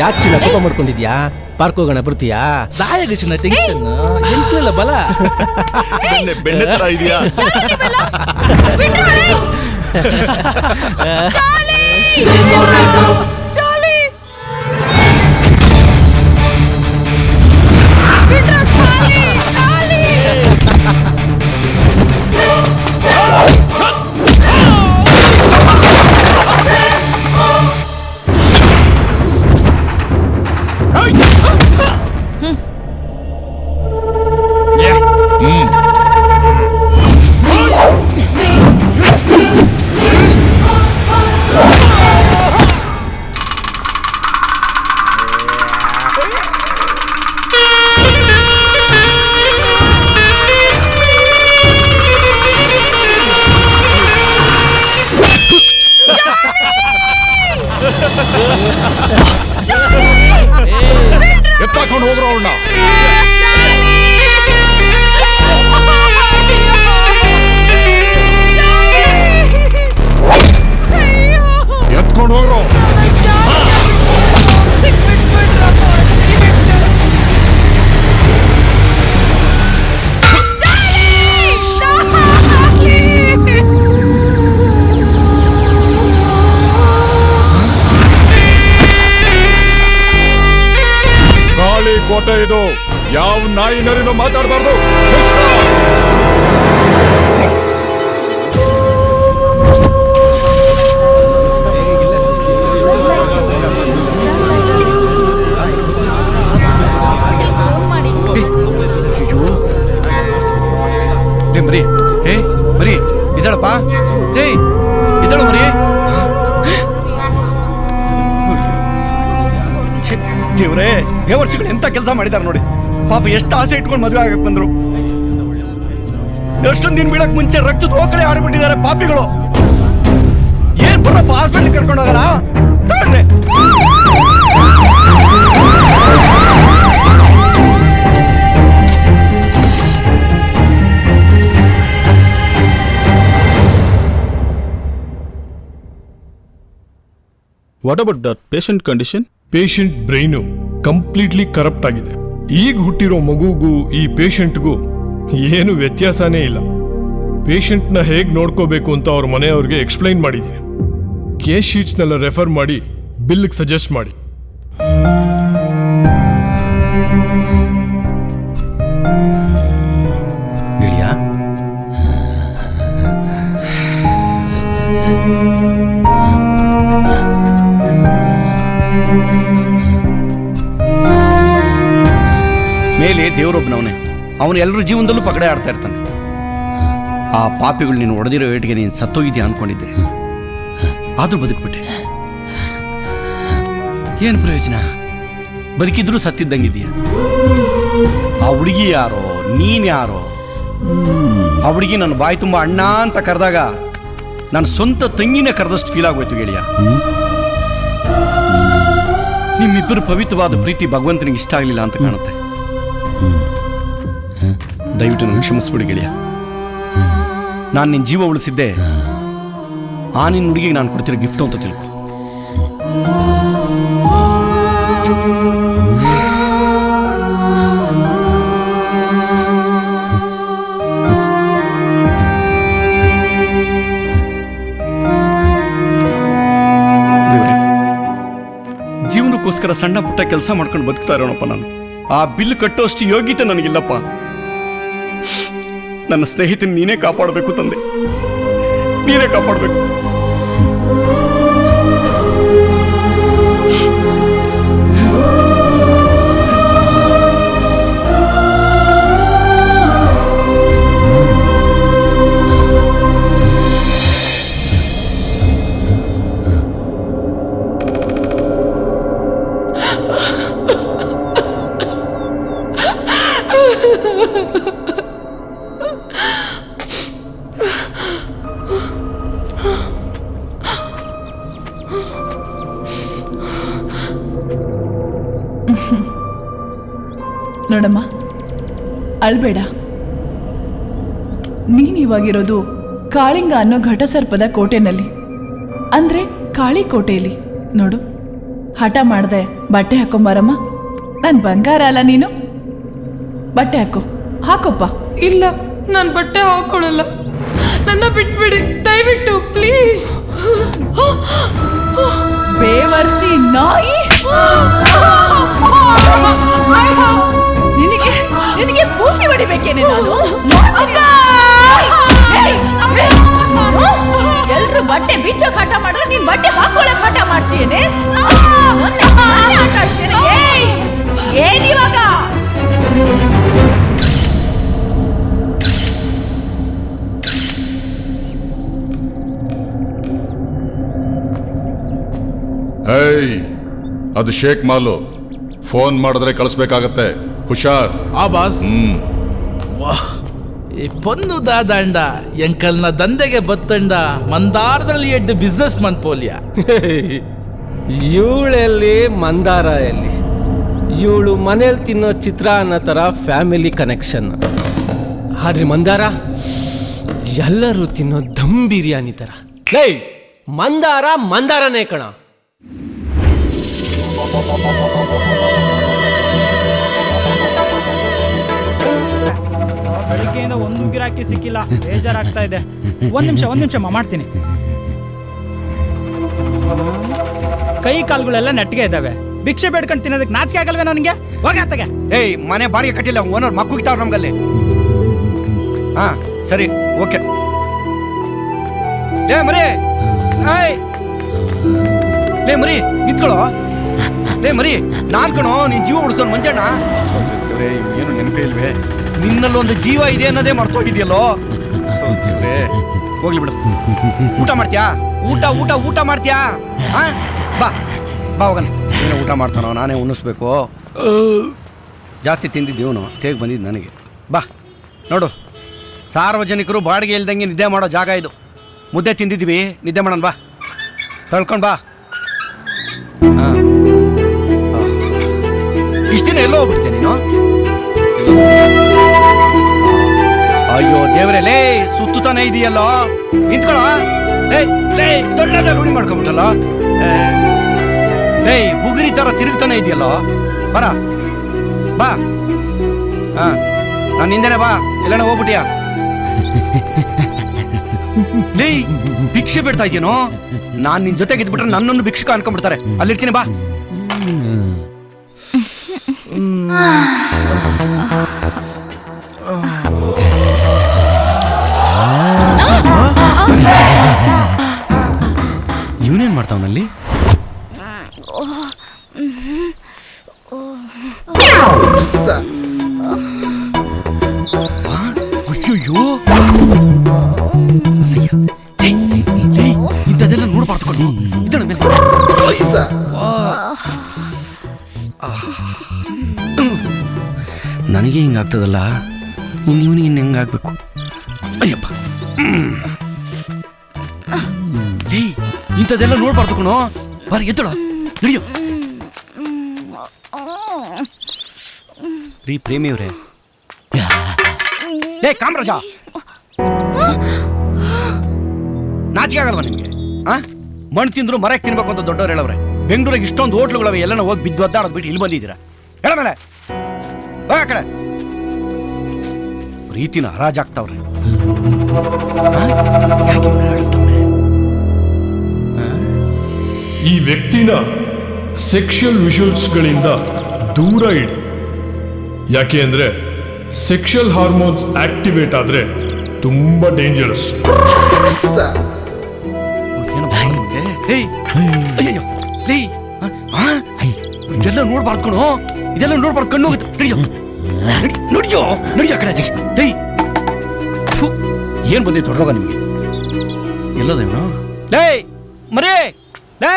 ಯಾಕೆ ಚಿನ್ನ ಕೋಪ ಮಾಡ್ಕೊಂಡಿದ್ಯಾ? ಪಾರ್ಕ್ ಹೋಗೋಣ ಬರ್ತೀಯಾ? ದಾಯಾಗ ಚಿನ್ನ ಟೆನ್ಷನ್ ಎಂಟ್ಲಲ್ಲ ಬಲ ಬೆಣ್ಣೆ ತರ ಇದೆಯಾ? ಎತ್ತಾಕೊಂಡು ಹೋಗ್ರೋ ಅವನ್ನ. ಎತ್ಕೊಂಡು ಹೋಗ್ರೋ. ಕೋಟೆ ಇದು, ಯಾವ ನಾಯಿ ನರಿನೂ ಮಾತಾಡಬಾರ್ದು. ಮರಿ ಏ ಮರಿ ಇದ್ದಾಳಪ್ಪ, ಏ ಇದ್ದಾಳ ಮರಿ. ದೇವ್ರೇ, ಬೇವರ್ಸಿಗಳು ಎಂತ ಕೆಲಸ ಮಾಡಿದಾರೆ ನೋಡಿ. ಪಾಪ ಎಷ್ಟು ಆಸೆ ಇಟ್ಕೊಂಡು ಮದುವೆ ಆಗಕ್ ಬಂದ್ರು. ಎಷ್ಟೊಂದು ದಿನ ಬೀಳಕ್ ಮುಂಚೆ ರಕ್ತದ ಓಕಳೆ ಆಡ್ಬಿಟ್ಟಿದ್ದಾರೆ ಪಾಪಿಗಳು. ಏನ್ ಬರಪ್ಪ, ಹಾಸ್ಪಿಟಲ್ ಕರ್ಕೊಂಡು ಹೋಗೋಣ ತಗೊಂಡ್ರೆ. What about the patient condition? Patient brain completely corrupt ಆಗಿದೆ. ಈಗ ಹುಟ್ಟಿರೋ ಮಗುಗೂ ಈ ಪೇಷಂಟ್ಗೂ ಏನು ವ್ಯತ್ಯಾಸನೇ ಇಲ್ಲ. ಪೇಷಂಟ್ನ ಹೇಗೆ ನೋಡ್ಕೋಬೇಕು ಅಂತ ಅವ್ರ ಮನೆಯವ್ರಿಗೆ ಎಕ್ಸ್ಪ್ಲೈನ್ ಮಾಡಿದ್ದೀನಿ. ಕೇಸ್ ಶೀಟ್ಸ್ನೆಲ್ಲ ರೆಫರ್ ಮಾಡಿ ಬಿಲ್ಗೆ ಸಜೆಸ್ಟ್ ಮಾಡಿ. ಮೇಲೆ ದೇವರೊಬ್ಬನವನೇ, ಅವನು ಎಲ್ಲರ ಜೀವನದಲ್ಲೂ ಪಗಡೆ ಆಡ್ತಾ ಇರ್ತಾನೆ. ಆ ಪಾಪಿಗಳು ನೀನು ಹೊಡೆದಿರೋ ಏಟಿಗೆ ನೀನು ಸತ್ತೋಗಿದ್ಯಾ ಅಂದ್ಕೊಂಡಿದ್ದೆ, ಆದರೂ ಬದುಕ್ಬಿಟ್ಟೆ. ಏನು ಪ್ರಯೋಜನ? ಬದುಕಿದ್ರೂ ಸತ್ತಿದ್ದಂಗಿದೆಯಾ? ಆ ಹುಡುಗಿ ಯಾರೋ, ನೀನ್ ಯಾರೋ? ಆ ಹುಡುಗಿ ನನ್ನ ಬಾಯಿ ತುಂಬ ಅಣ್ಣ ಅಂತ ಕರೆದಾಗ ನನ್ನ ಸ್ವಂತ ತಂಗಿನೇ ಕರೆದಷ್ಟು ಫೀಲ್ ಆಗೋಯ್ತು ಗೆಳೆಯ. ನಿಮ್ಮಿಬ್ಬರು ಪವಿತ್ರವಾದ ಪ್ರೀತಿ ಭಗವಂತನಿಗೆ ಇಷ್ಟ ಆಗಲಿಲ್ಲ ಅಂತ ಕಾಣುತ್ತೆ. ದಯವಿಟ್ಟು ನನಗೆ ಕ್ಷಮಿಸ್ಬಿಡಿ ಗೆಳೆಯ. ನಾನು ನಿನ್ನ ಜೀವ ಉಳಿಸಿದ್ದೆ ಆ ನಿನ್ನ ಹುಡುಗಿಗೆ ನಾನು ಕೊಡ್ತಿರೋ ಗಿಫ್ಟ್ ಅಂತ ತಿಳ್ಕೊ. ಜೀವನಕ್ಕೋಸ್ಕರ ಸಣ್ಣ ಪುಟ್ಟ ಕೆಲಸ ಮಾಡ್ಕೊಂಡು ಬದುಕ್ತಾ ಇರೋಣಪ್ಪ ನಾನು. ಆ ಬಿಲ್ ಕಟ್ಟೋಷ್ಟು ಯೋಗ್ಯತೆ ನನಗಿಲ್ಲಪ್ಪ. ನನ್ನ ಸ್ನೇಹಿತನ ನೀನೇ ಕಾಪಾಡಬೇಕು ತಂದೆ, ನೀನೇ ಕಾಪಾಡಬೇಕು. ನೋಡಮ್ಮ, ಅಳ್ಬೇಡ. ನೀನಿವಾಗಿರೋದು ಕಾಳಿಂಗ ಅನ್ನೋ ಘಟಸರ್ಪದ ಕೋಟೆನಲ್ಲಿ, ಅಂದ್ರೆ ಕಾಳಿ ಕೋಟೆಯಲ್ಲಿ. ನೋಡು, ಹಠ ಮಾಡ್ದೆ ಬಟ್ಟೆ ಹಾಕೊಂಬಾರಮ್ಮ. ನನ್ ಬಂಗಾರ ಅಲ್ಲ ನೀನು. ಬಟ್ಟೆ ಹಾಕೋಪ್ಪ. ಇಲ್ಲ, ನಾನು ಬಟ್ಟೆ ಹಾಕೊಳ್ಳಲ್ಲ. ನನ್ನ ಬಿಟ್ಬಿಡಿ ದಯವಿಟ್ಟು, ಪ್ಲೀಸ್. ಬೇವರ್ಸಿ ನಾಯಿ. ನಿನಗೆ ನಿನಗೆ ಪೂಸಿ ಹೊಡಿಬೇಕೇನೆ ನಾನು. ಎಲ್ರು ಬಟ್ಟೆ ಬಿಚ್ಚಕ್ ಹಠ ಮಾಡಿದ್ರೆ ನೀನ್ ಬಟ್ಟೆ ಹಾಕೊಳಕ್ ಹಠ ಮಾಡ್ತೀಯೇನೆ. ಏನಿವಾಗ ಏಯ್, ಅದು ಶೇಕ್ ಮಾಲು. ಫೋನ್ ಮಾಡಿದ್ರೆ ಕಳಿಸ್ಬೇಕಾಗತ್ತೆ, ಹುಷಾರ್. ಆ ಬಾಸ್. ವಾಹ್, ಈ ಪೊನ್ನು ದಾದಂಡ ಎಂಕಲ್ನ ದಂಧೆಗೆ ಬತ್ತಂಡ ಮಂದಾರದಲ್ಲಿ ಎಡ್ಡು ಬಿಸ್ನೆಸ್ ಮನ್ ಪೋಲಿಯ. ಇವಳೆಲ್ಲಿ ಮಂದಾರ ಎಲ್ಲಿ? ಇವಳು ಮನೇಲಿ ತಿನ್ನೋ ಚಿತ್ರಾನ್ನ ಥರ ಫ್ಯಾಮಿಲಿ ಕನೆಕ್ಷನ್. ಆದ್ರೆ ಮಂದಾರ ಎಲ್ಲರೂ ತಿನ್ನೋ ದಮ್ ಬಿರಿಯಾನಿ ಥರ. ಲೇ, ಮಂದಾರ ಮಂದಾರನೇ ಕಣ. ಬೆಳಿಗ್ಗೆಯಿಂದ ಒಂದು ಗಿರಾಕಿ ಸಿಕ್ಕಿಲ್ಲ, ಬೇಜಾರಾಗ್ತಾ ಇದೆ. ಒಂದ್ ನಿಮಿಷ ಮಾಡ್ತೀನಿ. ಕೈ ಕಾಲುಗಳೆಲ್ಲ ನೆಟ್ಟಿಗೆ ಇದ್ದಾವೆ. ಭಿಕ್ಷೆ ಬೇಡ್ಕೊಂಡು ತಿನ್ನೋದಕ್ಕೆ ನಾಚಿಕೆ ಆಗಲ್ವೇ ನನಗೆ? ಹೋಗತ್ತಗೆ. ಏಯ್, ಮನೆ ಬಾಡಿಗೆ ಕಟ್ಟಿಲ್ಲ, ಓನರ್ ಮಕ್ಕಳಿತಾವ್ರ ನಮ್ಗಲ್ಲಿ. ಹಾ ಸರಿ, ಓಕೆ. ಲೇ ಮರಿ, ಲೇ ಮರಿ ನಿಂತ್ಕೊಳ್ಳೋ. ಲೇ ಮರಿ, ನಾನ್ ಕಣೋ ನೀನ್ ಜೀವ ಉಳಿಸೋನ್ ಮಂಜಣ್ಣ. ಏನು ನೆನಪೇ ಇಲ್ವೇ? ನಿನ್ನಲ್ಲಿ ಒಂದು ಜೀವ ಇದೆ ಅನ್ನೋದೇ ಮರ್ತೋಗಿದ್ಯಲ್ಲೋ. ಹೋಗ್ಲಿ ಬಿಡು. ಊಟ ಮಾಡ್ತೀಯಾ? ಊಟ ಮಾಡ್ತೀಯಾ? ಬಾ ಬಾ ಹೋಗಣ. ಏನೋ ಊಟ ಮಾಡ್ತಾನೋ, ನಾನೇ ಉಣಿಸ್ಬೇಕು. ಜಾಸ್ತಿ ತಿಂದಿದ್ದೀವನು, ತೇಗ್ ಬಂದಿದ್ದು ನನಗೆ. ಬಾ ನೋಡು, ಸಾರ್ವಜನಿಕರು ಬಾಡಿಗೆ ಇಲ್ದಂಗೆ ನಿದ್ದೆ ಮಾಡೋ ಜಾಗ ಇದು. ಮುದ್ದೆ ತಿಂದಿದ್ದೀವಿ, ನಿದ್ದೆ ಮಾಡೋಣ ಬಾ. ತಳ್ಕೊಂಡು ಬಾ. ಹಾಂ, ಇಷ್ಟು ದಿನ ಎಲ್ಲೋ ಹೋಗ್ಬಿಡ್ತೆ ನೀನು. ಅಯ್ಯೋ ದೇವ್ರೆ, ಲೇ ಸುತ್ತಾನೆ ಇದೆಯಲ್ಲೋ. ನಿಂತ್ಕೊಳ್ಳೋ. ಲೇ ತೊಳ್ಳದ ರೂಢಿ ಮಾಡ್ಕೊಂಬಿಟ್ಟಲ್ಲ. ಲೇ ಬುಗುರಿ ಥರ ತಿರುಗ್ತಾನೆ ಇದೆಯಲ್ಲೋ. ಬರ ಬಾ. ಹಾಂ, ನಾನು ನಿಂದೇನೆ ಬಾ. ಎಲ್ಲಾನ ಹೋಗ್ಬಿಟ್ಟಿಯಾ? ಲೇ ಭಿಕ್ಷೆ ಬಿಡ್ತಾ ಇದೆಯೇನೋ? ನಾನು ನಿನ್ ಜೊತೆಗೆ ಇದ್ಬಿಟ್ರೆ ನನ್ನೊಂದು ಭಿಕ್ಷಕ ಅನ್ಕೊಂಡ್ಬಿಡ್ತಾರೆ. ಅಲ್ಲಿರ್ತೀನಿ ಬಾ. ಇವನೇನ್ ಮಾಡ್ತಾವನಲ್ಲಿ? ಅಯ್ಯೋ, ಇಂಥದ್ದೆಲ್ಲ ನೋಡ್ಬಾರ್ದು. ಇದಳ ಮೇಲೆ ನನಗೆ ಹಿಂಗಾಗ್ತದಲ್ಲ, ಇವನಿಗೆ ಇನ್ನು ಹೆಂಗಾಗ್ಬೇಕು? ಅಯ್ಯಪ್ಪ, ಇಂಥದ್ದೆಲ್ಲ ನೋಡ್ಬಾರ್ದು ಕಣೋ. ಬಾರಿ ಎದ್ದಳ, ನಡೆಯೋ. ರೀ ಪ್ರೇಮಿಯವ್ರೆ, ಲೇ ಕಾಮರಾಜ, ನಾಚಿಕೆ ಆಗಲ್ವಾ ನಿಮ್ಗೆ? ಮಣ್ಣು ತಿಂದ್ರು ಮರಕ್ಕೆ ತಿನ್ಬೇಕು ಅಂತ ದೊಡ್ಡವ್ರು ಹೇಳವ್ರೆ. ಬೆಂಗಳೂರಿಗೆ ಇಷ್ಟೊಂದು ಹೋಟ್ಲುಗಳವೆ, ಎಲ್ಲನ ಹೋಗಿ ಬಿದ್ದು ಒದ್ದಾಡೋದು ಬಿಟ್ಟು ಇಲ್ಲಿ ಬಂದಿದ್ದೀರಾ? ಹೇಳ ಮೇಲೆ ಆ ಕಡೆ ರೀತಿನ ಹರಾಜಾಗ್ತಾವ್ರೆ. ಈ ವ್ಯಕ್ತಿನ ಸೆಕ್ಷುಯಲ್ ವಿಜುವಲ್ಸ್ಗಳಿಂದ ದೂರ ಇಡಿ. ಯಾಕೆ ಅಂದ್ರೆ ಸೆಕ್ಷುಯಲ್ ಹಾರ್ಮೋನ್ಸ್ ಆಕ್ಟಿವೇಟ್ ಆದ್ರೆ ತುಂಬಾ ಡೇಂಜರಸ್. ಇದೆಲ್ಲ ನೋಡ್ಬಾರ್ದು ಕಣೋ, ಇದೆಲ್ಲ ನೋಡ್ಬಾರ್ದು. ಕಣ್ಣು ಹೋಗುತ್ತೆ. ನಡಿಯೋ ನಡಿಯೋ ಕಡೆ. ಏನ್ ಬಂದಿತ್ತು ದೊಡ್ಡೋಗ ನಿಮ್ಗೆ? ಎಲ್ಲದೇವನು? ಲೇ ಮರೇ, ಲೇ